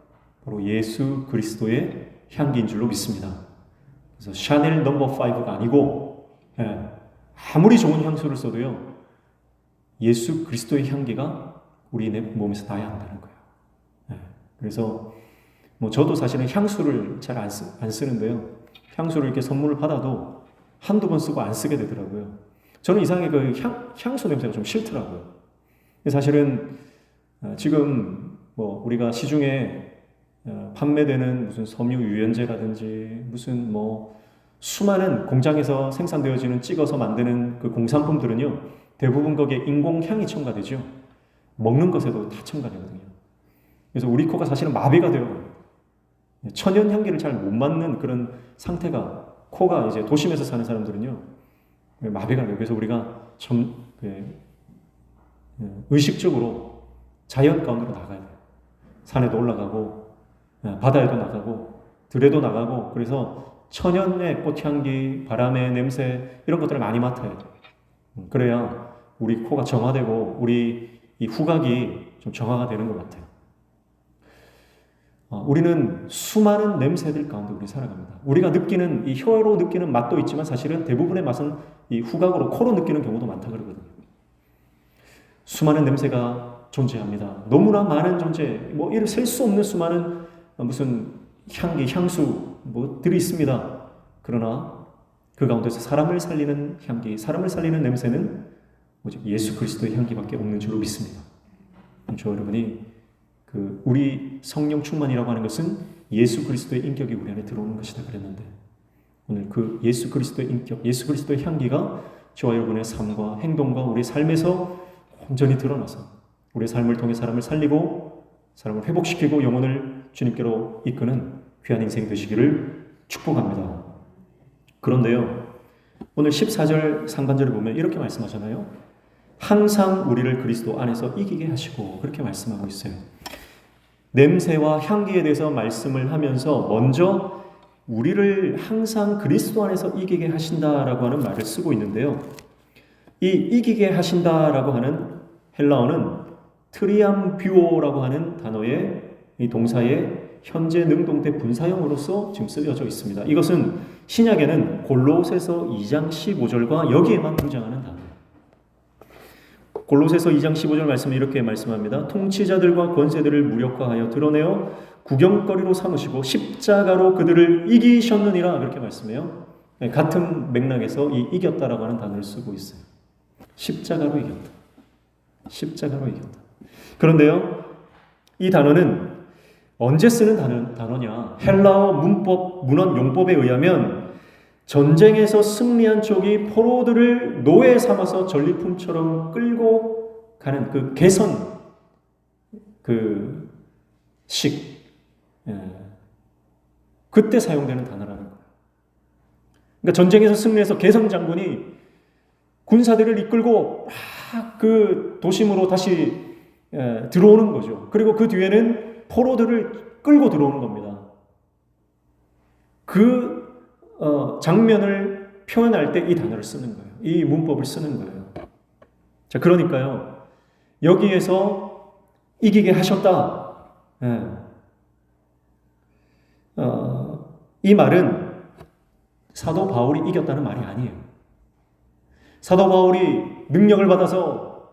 바로 예수 그리스도의 향기인 줄로 믿습니다. 그래서 샤넬 넘버 5가 아니고 아무리 좋은 향수를 써도요, 예수 그리스도의 향기가 우리 내 몸에서 나야 한다는 거예요. 그래서 저도 사실은 향수를 잘 안 쓰는데요, 향수를 이렇게 선물을 받아도 한두 번 쓰고 안 쓰게 되더라고요. 저는 이상하게 그 향수 냄새가 좀 싫더라고요. 사실은 지금 우리가 시중에 판매되는 무슨 섬유 유연제라든지 무슨 뭐 수많은 공장에서 생산되어지는 찍어서 만드는 그 공산품들은요, 대부분 거기에 인공향이 첨가되죠. 먹는 것에도 다 첨가되거든요. 그래서 우리 코가 사실은 마비가 되어요. 천연 향기를 잘 못 맡는 그런 상태가, 코가 이제 도심에서 사는 사람들은요 마비가 돼요. 그래서 우리가 좀 의식적으로 자연 가운데로 나가야 돼요. 산에도 올라가고 바다에도 나가고 들에도 나가고, 그래서 천연의 꽃향기, 바람의 냄새 이런 것들을 많이 맡아야 돼요. 그래야 우리 코가 정화되고 우리 이 후각이 좀 정화가 되는 것 같아요. 우리는 수많은 냄새들 가운데 우리 살아갑니다. 우리가 느끼는, 이 혀로 느끼는 맛도 있지만 사실은 대부분의 맛은 이 후각으로, 코로 느끼는 경우도 많다 그러거든요. 수많은 냄새가 존재합니다. 너무나 많은 존재, 뭐 이를 셀 수 없는 수많은 무슨 향기, 향수 뭐들이 있습니다. 그러나 그 가운데서 사람을 살리는 향기, 사람을 살리는 냄새는 오직 예수 그리스도의 향기밖에 없는 줄로 믿습니다. 저 여러분이 우리 성령 충만이라고 하는 것은 예수 그리스도의 인격이 우리 안에 들어오는 것이다 그랬는데, 오늘 그 예수 그리스도의 인격, 예수 그리스도의 향기가 저와 여러분의 삶과 행동과 우리 삶에서 온전히 드러나서 우리의 삶을 통해 사람을 살리고 사람을 회복시키고 영혼을 주님께로 이끄는 귀한 인생 되시기를 축복합니다. 그런데요, 오늘 14절 상반절을 보면 이렇게 말씀하잖아요. 항상 우리를 그리스도 안에서 이기게 하시고, 그렇게 말씀하고 있어요. 냄새와 향기에 대해서 말씀을 하면서 먼저 우리를 항상 그리스도 안에서 이기게 하신다라고 하는 말을 쓰고 있는데요. 이 이기게 하신다라고 하는 헬라어는 트리암뷰오라고 하는 단어의 이 동사의 현재 능동태 분사형으로서 지금 쓰여져 있습니다. 이것은 신약에는 골로새서 2장 15절과 여기에만 등장하는 단어예요. 골로새서 2장 15절 말씀을 이렇게 말씀합니다. 통치자들과 권세들을 무력화하여 드러내어 구경거리로 삼으시고 십자가로 그들을 이기셨느니라, 그렇게 말씀해요. 같은 맥락에서 이 이겼다라고 하는 단어를 쓰고 있어요. 십자가로 이겼다. 십자가로 이겼다. 그런데요, 이 단어는 언제 쓰는 단어냐? 헬라어 문법, 문헌 용법에 의하면 전쟁에서 승리한 쪽이 포로들을 노예 삼아서 전리품처럼 끌고 가는 그 개선, 그 식, 그때 사용되는 단어라는 거예요. 그러니까 전쟁에서 승리해서 개선 장군이 군사들을 이끌고 막 그 도심으로 다시 들어오는 거죠. 그리고 그 뒤에는 포로들을 끌고 들어오는 겁니다. 그 장면을 표현할 때 이 단어를 쓰는 거예요. 이 문법을 쓰는 거예요. 자, 그러니까요, 여기에서 이기게 하셨다. 이 말은 사도 바울이 이겼다는 말이 아니에요. 사도 바울이 능력을 받아서,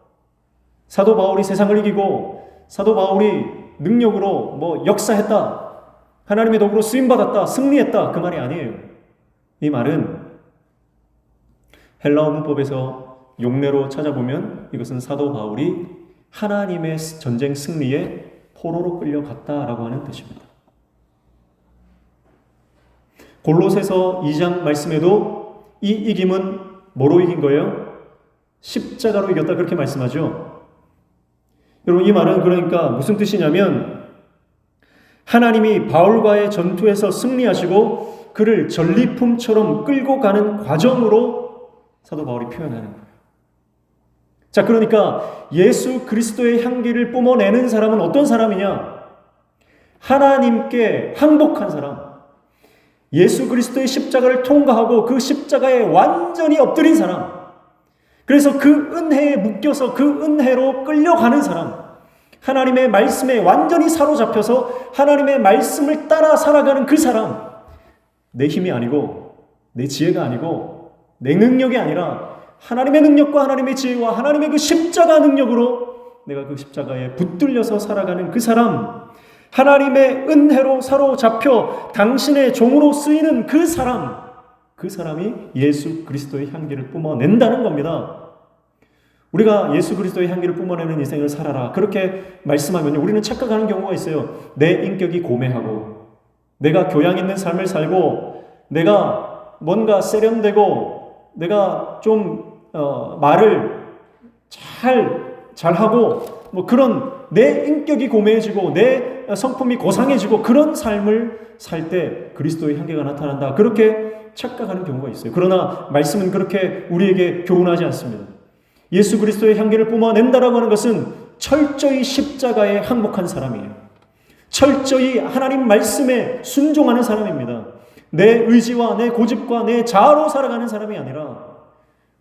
사도 바울이 세상을 이기고, 사도 바울이 능력으로 뭐 역사했다, 하나님의 도구로 쓰임받았다, 승리했다, 그 말이 아니에요. 이 말은 헬라어 문법에서 용례로 찾아보면 이것은 사도 바울이 하나님의 전쟁 승리에 포로로 끌려갔다라고 하는 뜻입니다. 골로새서 2장 말씀에도 이 이김은 뭐로 이긴 거예요? 십자가로 이겼다, 그렇게 말씀하죠. 여러분, 이 말은 그러니까 무슨 뜻이냐면 하나님이 바울과의 전투에서 승리하시고 그를 전리품처럼 끌고 가는 과정으로 사도 바울이 표현하는 거예요. 자, 그러니까 예수 그리스도의 향기를 뿜어내는 사람은 어떤 사람이냐? 하나님께 항복한 사람, 예수 그리스도의 십자가를 통과하고 그 십자가에 완전히 엎드린 사람, 그래서 그 은혜에 묶여서 그 은혜로 끌려가는 사람, 하나님의 말씀에 완전히 사로잡혀서 하나님의 말씀을 따라 살아가는 그 사람, 내 힘이 아니고 내 지혜가 아니고 내 능력이 아니라 하나님의 능력과 하나님의 지혜와 하나님의 그 십자가 능력으로 내가 그 십자가에 붙들려서 살아가는 그 사람, 하나님의 은혜로 사로잡혀 당신의 종으로 쓰이는 그 사람, 그 사람이 예수 그리스도의 향기를 뿜어낸다는 겁니다. 우리가 예수 그리스도의 향기를 뿜어내는 인생을 살아라, 그렇게 말씀하면 우리는 착각하는 경우가 있어요. 내 인격이 고매하고 내가 교양 있는 삶을 살고 내가 뭔가 세련되고 내가 좀 말을 잘하고 뭐 그런 내 인격이 고매해지고 내 성품이 고상해지고 그런 삶을 살 때 그리스도의 향기가 나타난다, 그렇게 착각하는 경우가 있어요. 그러나 말씀은 그렇게 우리에게 교훈하지 않습니다. 예수 그리스도의 향기를 뿜어낸다라고 하는 것은 철저히 십자가에 항복한 사람이에요. 철저히 하나님 말씀에 순종하는 사람입니다. 내 의지와 내 고집과 내 자아로 살아가는 사람이 아니라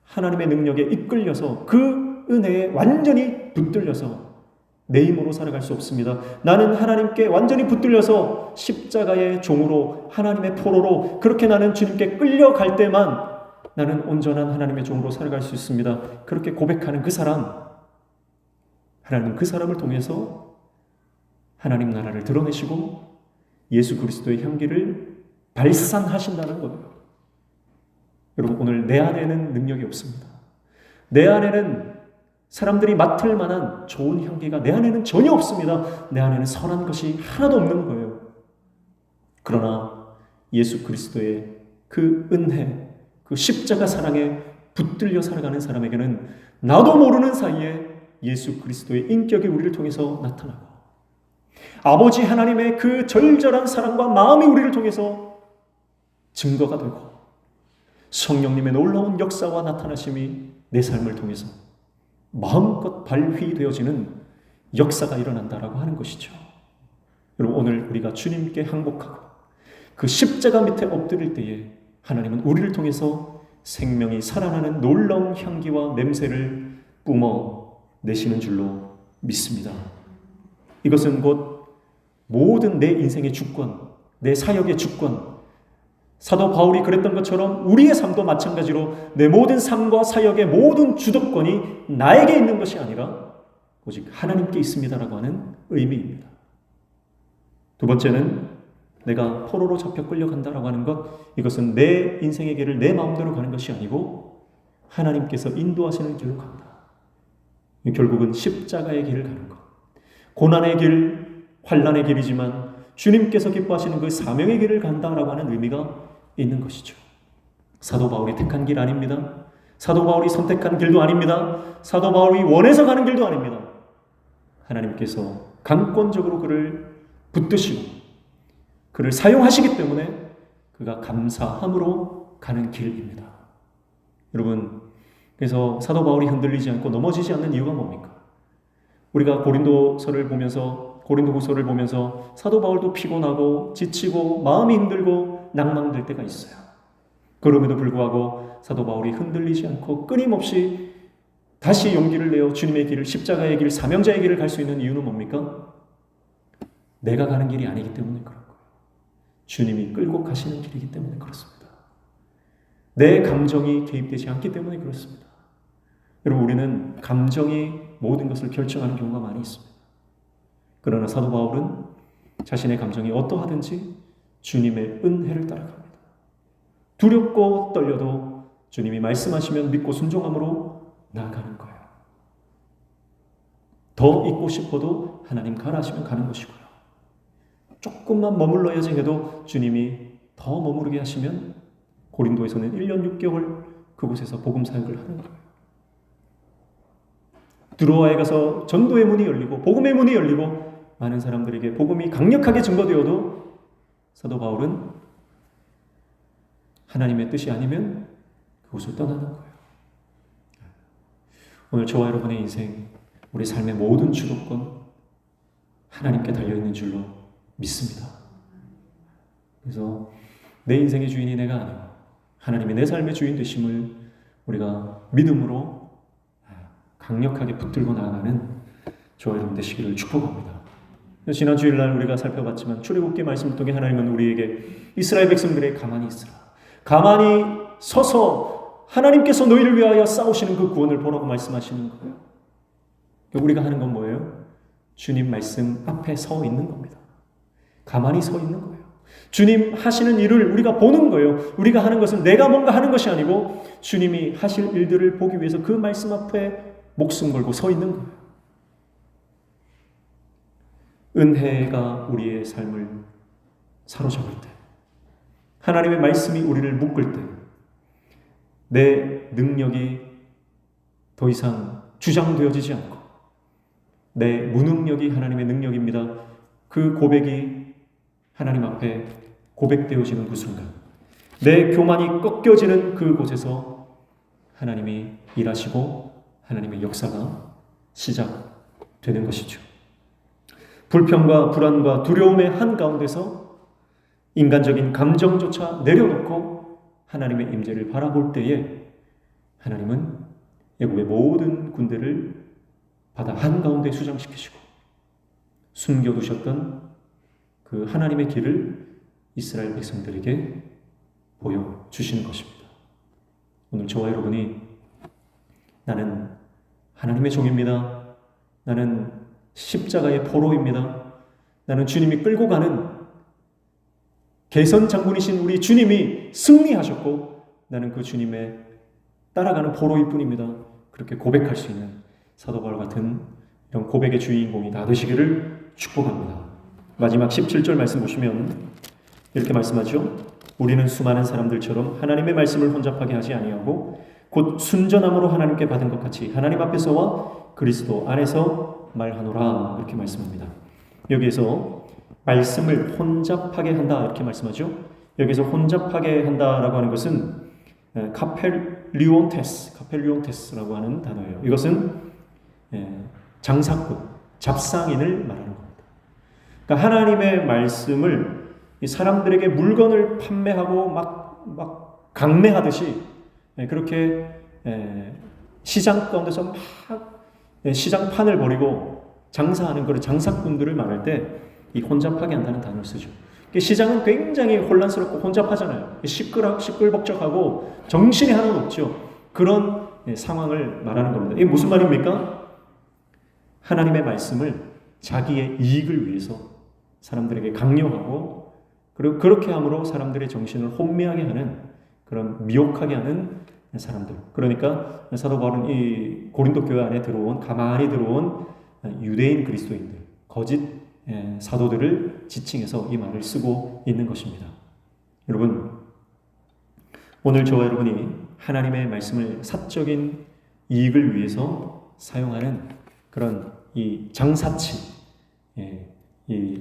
하나님의 능력에 이끌려서 그 은혜에 완전히 붙들려서 내 힘으로 살아갈 수 없습니다. 나는 하나님께 완전히 붙들려서 십자가의 종으로 하나님의 포로로 그렇게 나는 주님께 끌려갈 때만 나는 온전한 하나님의 종으로 살아갈 수 있습니다. 그렇게 고백하는 그 사람, 하나님은 그 사람을 통해서 하나님 나라를 드러내시고 예수 그리스도의 향기를 발산하신다는 거예요. 여러분, 오늘 내 안에는 능력이 없습니다. 내 안에는 사람들이 맡을 만한 좋은 향기가 내 안에는 전혀 없습니다. 내 안에는 선한 것이 하나도 없는 거예요. 그러나 예수 그리스도의 그 은혜, 그 십자가 사랑에 붙들려 살아가는 사람에게는 나도 모르는 사이에 예수 그리스도의 인격이 우리를 통해서 나타나고 아버지 하나님의 그 절절한 사랑과 마음이 우리를 통해서 증거가 되고 성령님의 놀라운 역사와 나타나심이 내 삶을 통해서 마음껏 발휘되어지는 역사가 일어난다라고 하는 것이죠. 여러분, 오늘 우리가 주님께 항복하고 그 십자가 밑에 엎드릴 때에 하나님은 우리를 통해서 생명이 살아나는 놀라운 향기와 냄새를 뿜어내시는 줄로 믿습니다. 이것은 곧 모든 내 인생의 주권, 내 사역의 주권, 사도 바울이 그랬던 것처럼 우리의 삶도 마찬가지로 내 모든 삶과 사역의 모든 주도권이 나에게 있는 것이 아니라 오직 하나님께 있습니다라고 하는 의미입니다. 두 번째는 내가 포로로 잡혀 끌려간다라고 하는 것, 이것은 내 인생의 길을 내 마음대로 가는 것이 아니고 하나님께서 인도하시는 길로 간다. 결국은 십자가의 길을 가는 것, 고난의 길, 환난의 길이지만 주님께서 기뻐하시는 그 사명의 길을 간다라고 하는 의미가 있는 것이죠. 사도 바울이 택한 길 아닙니다. 사도 바울이 선택한 길도 아닙니다. 사도 바울이 원해서 가는 길도 아닙니다. 하나님께서 강권적으로 그를 붙드시고 그를 사용하시기 때문에 그가 감사함으로 가는 길입니다. 여러분, 그래서 사도 바울이 흔들리지 않고 넘어지지 않는 이유가 뭡니까? 우리가 고린도서를 보면서, 고린도후서를 보면서 사도 바울도 피곤하고 지치고 마음이 힘들고 낭망될 때가 있어요. 그럼에도 불구하고 사도 바울이 흔들리지 않고 끊임없이 다시 용기를 내어 주님의 길을, 십자가의 길, 사명자의 길을 갈 수 있는 이유는 뭡니까? 내가 가는 길이 아니기 때문에 그런 거예요. 주님이 끌고 가시는 길이기 때문에 그렇습니다. 내 감정이 개입되지 않기 때문에 그렇습니다. 여러분, 우리는 감정이 모든 것을 결정하는 경우가 많이 있습니다. 그러나 사도 바울은 자신의 감정이 어떠하든지 주님의 은혜를 따라갑니다. 두렵고 떨려도 주님이 말씀하시면 믿고 순종함으로 나아가는 거예요. 더 있고 싶어도 하나님 가라 하시면 가는 것이고요. 조금만 머물러야지 해도 주님이 더 머무르게 하시면 고린도에서는 1년 6개월 그곳에서 복음 사역을 하는 거예요. 드로아에 가서 전도의 문이 열리고 복음의 문이 열리고 많은 사람들에게 복음이 강력하게 증거되어도 사도 바울은 하나님의 뜻이 아니면 그곳을 떠나는 거예요. 오늘 저와 여러분의 인생, 우리 삶의 모든 주도권 하나님께 달려있는 줄로 믿습니다. 그래서 내 인생의 주인이 내가 아니고 하나님이 내 삶의 주인 되심을 우리가 믿음으로 강력하게 붙들고 나아가는 저와 여러분 되시기를 축복합니다. 지난 주일날 우리가 살펴봤지만 출애굽기 말씀을 통해 하나님은 우리에게 이스라엘 백성들의 가만히 있으라, 가만히 서서 하나님께서 너희를 위하여 싸우시는 그 구원을 보라고 말씀하시는 거예요. 우리가 하는 건 뭐예요? 주님 말씀 앞에 서 있는 겁니다. 가만히 서 있는 거예요. 주님 하시는 일을 우리가 보는 거예요. 우리가 하는 것은 내가 뭔가 하는 것이 아니고 주님이 하실 일들을 보기 위해서 그 말씀 앞에 목숨 걸고 서 있는 거예요. 은혜가 우리의 삶을 사로잡을 때, 하나님의 말씀이 우리를 묶을 때, 내 능력이 더 이상 주장되어지지 않고 내 무능력이 하나님의 능력입니다. 그 고백이 하나님 앞에 고백되어지는 그 순간, 내 교만이 꺾여지는 그곳에서 하나님이 일하시고 하나님의 역사가 시작되는 것이죠. 불평과 불안과 두려움의 한가운데서 인간적인 감정조차 내려놓고 하나님의 임재를 바라볼 때에 하나님은 애굽의 모든 군대를 바다 한가운데 수장시키시고 숨겨두셨던 그 하나님의 길을 이스라엘 백성들에게 보여주시는 것입니다. 오늘 저와 여러분이 나는 하나님의 종입니다. 나는 십자가의 포로입니다. 나는 주님이 끌고 가는 개선 장군이신 우리 주님이 승리하셨고 나는 그 주님의 따라가는 포로일 뿐입니다. 그렇게 고백할 수 있는 사도 바울 같은 이런 고백의 주인공이 다 되시기를 축복합니다. 마지막 17절 말씀 보시면 이렇게 말씀하죠. 우리는 수많은 사람들처럼 하나님의 말씀을 혼잡하게 하지 아니하고 곧 순전함으로 하나님께 받은 것 같이 하나님 앞에서와 그리스도 안에서 말하노라 이렇게 말씀합니다. 여기에서 말씀을 혼잡하게 한다 이렇게 말씀하죠. 여기서 혼잡하게 한다라고 하는 것은 카펠리온테스라고 하는 단어예요. 이것은 장사꾼, 잡상인을 말하는 겁니다. 그러니까 하나님의 말씀을 사람들에게 물건을 판매하고 막 강매하듯이 그렇게 시장 가운데서 막 시장판을 벌이고 장사하는 그런 장사꾼들을 말할 때 이 혼잡하게 한다는 단어를 쓰죠. 시장은 굉장히 혼란스럽고 혼잡하잖아요. 시끌벅적하고 정신이 하나도 없죠. 그런 상황을 말하는 겁니다. 이게 무슨 말입니까? 하나님의 말씀을 자기의 이익을 위해서 사람들에게 강요하고 그리고 그렇게 함으로 사람들의 정신을 혼미하게 하는 그런 미혹하게 하는 사람들. 그러니까 사도 바울은 이 고린도 교회 안에 가만히 들어온 유대인 그리스도인들, 거짓 사도들을 지칭해서 이 말을 쓰고 있는 것입니다. 여러분, 오늘 저와 여러분이 하나님의 말씀을 사적인 이익을 위해서 사용하는 그런 이 장사치, 이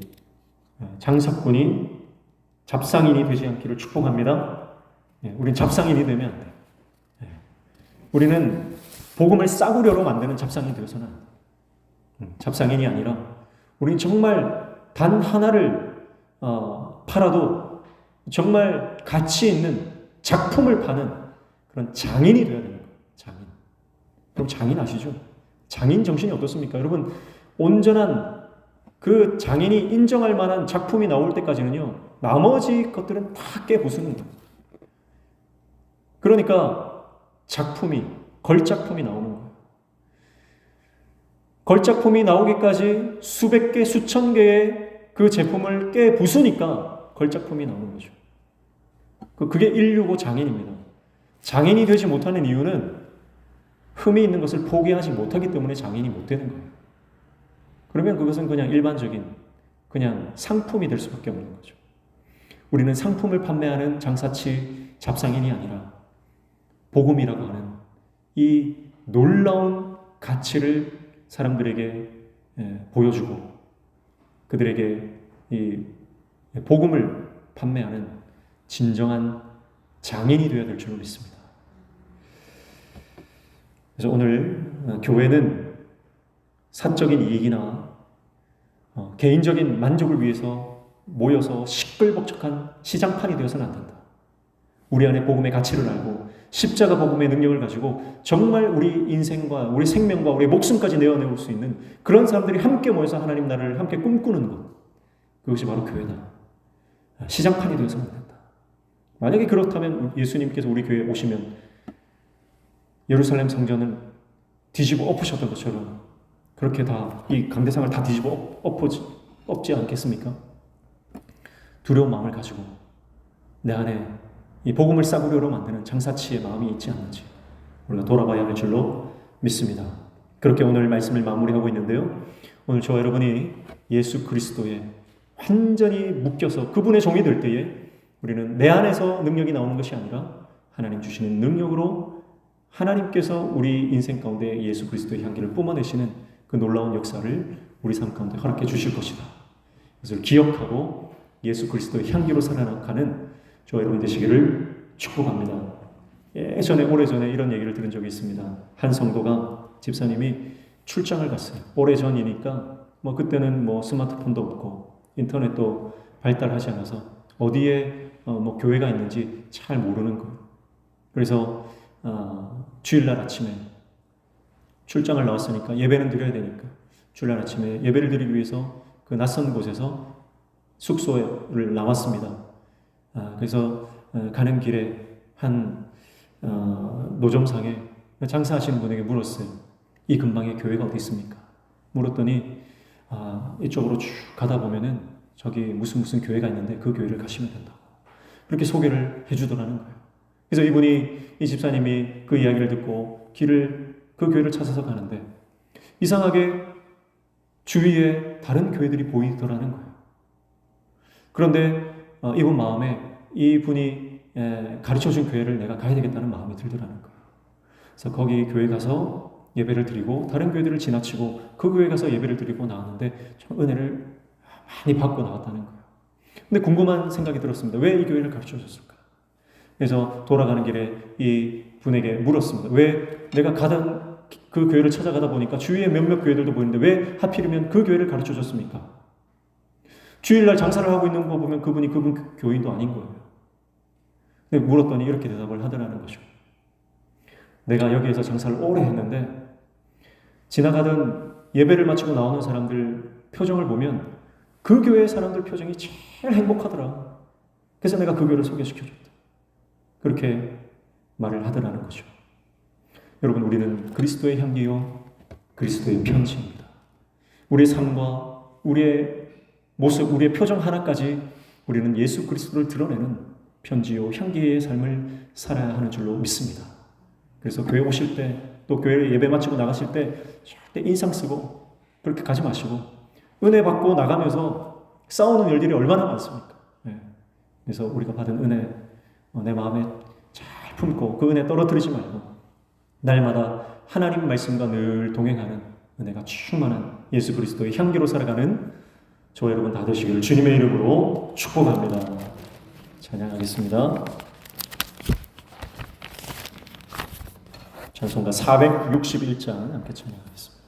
장사꾼이 잡상인이 되지 않기를 축복합니다. 우린 잡상인이 되면 안 돼요. 우리는 복음을 싸구려로 만드는 잡상인이 되어서는 안 돼요. 잡상인이 아니라 우리는 정말 단 하나를 팔아도 정말 가치 있는 작품을 파는 그런 장인이 되어야 되는 거예요. 장인. 그럼 장인 아시죠? 장인 정신이 어떻습니까? 여러분, 온전한 그 장인이 인정할 만한 작품이 나올 때까지는요, 나머지 것들은 다 깨부수는 거예요. 그러니까 걸작품이 나오는 거예요. 걸작품이 나오기까지 수백 개, 수천 개의 그 제품을 깨부수니까 걸작품이 나오는 거죠. 그게 인류고 장인입니다. 장인이 되지 못하는 이유는 흠이 있는 것을 포기하지 못하기 때문에 장인이 못 되는 거예요. 그러면 그것은 그냥 일반적인 그냥 상품이 될 수밖에 없는 거죠. 우리는 상품을 판매하는 장사치 잡상인이 아니라 복음이라고 하는 이 놀라운 가치를 사람들에게 보여주고 그들에게 이 복음을 판매하는 진정한 장인이 되어야 될 줄로 믿습니다. 그래서 오늘 교회는 사적인 이익이나 개인적인 만족을 위해서 모여서 시끌벅적한 시장판이 되어서는 안 된다. 우리 안에 복음의 가치를 알고 십자가 복음의 능력을 가지고 정말 우리 인생과 우리 생명과 우리 목숨까지 내어내올 수 있는 그런 사람들이 함께 모여서 하나님 나라를 함께 꿈꾸는 것, 그것이 바로 교회다. 시장판이 되어서는 안 된다. 만약에 그렇다면 예수님께서 우리 교회에 오시면 예루살렘 성전을 뒤집어 엎으셨던 것처럼 그렇게 다 이 강대상을 다 뒤집어 엎지 않겠습니까? 두려운 마음을 가지고 내 안에 이 복음을 싸구려로 만드는 장사치의 마음이 있지 않는지 우리가 돌아봐야 할 줄로 믿습니다. 그렇게 오늘 말씀을 마무리하고 있는데요. 오늘 저와 여러분이 예수 그리스도에 완전히 묶여서 그분의 종이 될 때에 우리는 내 안에서 능력이 나오는 것이 아니라 하나님 주시는 능력으로 하나님께서 우리 인생 가운데 예수 그리스도의 향기를 뿜어내시는 그 놀라운 역사를 우리 삶 가운데 허락해 주실 것이다. 그것을 기억하고 예수 그리스도의 향기로 살아가는 저와 여러분 되시기를 축복합니다. 예전에 오래전에 이런 얘기를 들은 적이 있습니다. 한 성도가 집사님이 출장을 갔어요. 오래전이니까 그때는 스마트폰도 없고 인터넷도 발달하지 않아서 어디에 교회가 있는지 잘 모르는 거예요. 그래서 주일날 아침에 출장을 나왔으니까 예배는 드려야 되니까 주일날 아침에 예배를 드리기 위해서 그 낯선 곳에서 숙소를 나왔습니다. 그래서 가는 길에 한 노점상에 장사하시는 분에게 물었어요. 이 근방에 교회가 어디 있습니까? 물었더니 이쪽으로 쭉 가다 보면은 저기 무슨 교회가 있는데 그 교회를 가시면 된다고 그렇게 소개를 해주더라는 거예요. 그래서 이 집사님이 그 이야기를 듣고 그 교회를 찾아서 가는데 이상하게 주위에 다른 교회들이 보이더라는 거예요. 그런데 이분 마음에 이분이 가르쳐준 교회를 내가 가야 되겠다는 마음이 들더라는 거예요. 그래서 거기 교회 가서 예배를 드리고 다른 교회들을 지나치고 그 교회 가서 예배를 드리고 나왔는데 참 은혜를 많이 받고 나왔다는 거예요. 근데 궁금한 생각이 들었습니다. 왜 이 교회를 가르쳐줬을까? 그래서 돌아가는 길에 이 분에게 물었습니다. 왜 내가 가던 그 교회를 찾아가다 보니까 주위에 몇몇 교회들도 보이는데 왜 하필이면 그 교회를 가르쳐줬습니까? 주일날 장사를 하고 있는 거 보면 그분이 그분 교인도 아닌 거예요. 근데 물었더니 이렇게 대답을 하더라는 거죠. 내가 여기에서 장사를 오래 했는데 지나가던 예배를 마치고 나오는 사람들 표정을 보면 그 교회 사람들 표정이 제일 행복하더라. 그래서 내가 그 교회를 소개시켜줬다. 그렇게 말을 하더라는 거죠. 여러분, 우리는 그리스도의 향기요 그리스도의 편지입니다. 우리의 삶과 우리의 모습, 우리의 표정 하나까지 우리는 예수 그리스도를 드러내는 편지요 향기의 삶을 살아야 하는 줄로 믿습니다. 그래서 교회 오실 때, 또 교회 예배 마치고 나가실 때 절대 인상 쓰고 그렇게 가지 마시고 은혜 받고 나가면서 싸우는 일들이 얼마나 많습니까? 그래서 우리가 받은 은혜 내 마음에 잘 품고 그 은혜 떨어뜨리지 말고 날마다 하나님 말씀과 늘 동행하는 은혜가 충만한 예수 그리스도의 향기로 살아가는 저와 여러분 다 되시기를 주님의 이름으로 축복합니다. 찬양하겠습니다. 찬송가 461장 함께 찬양하겠습니다.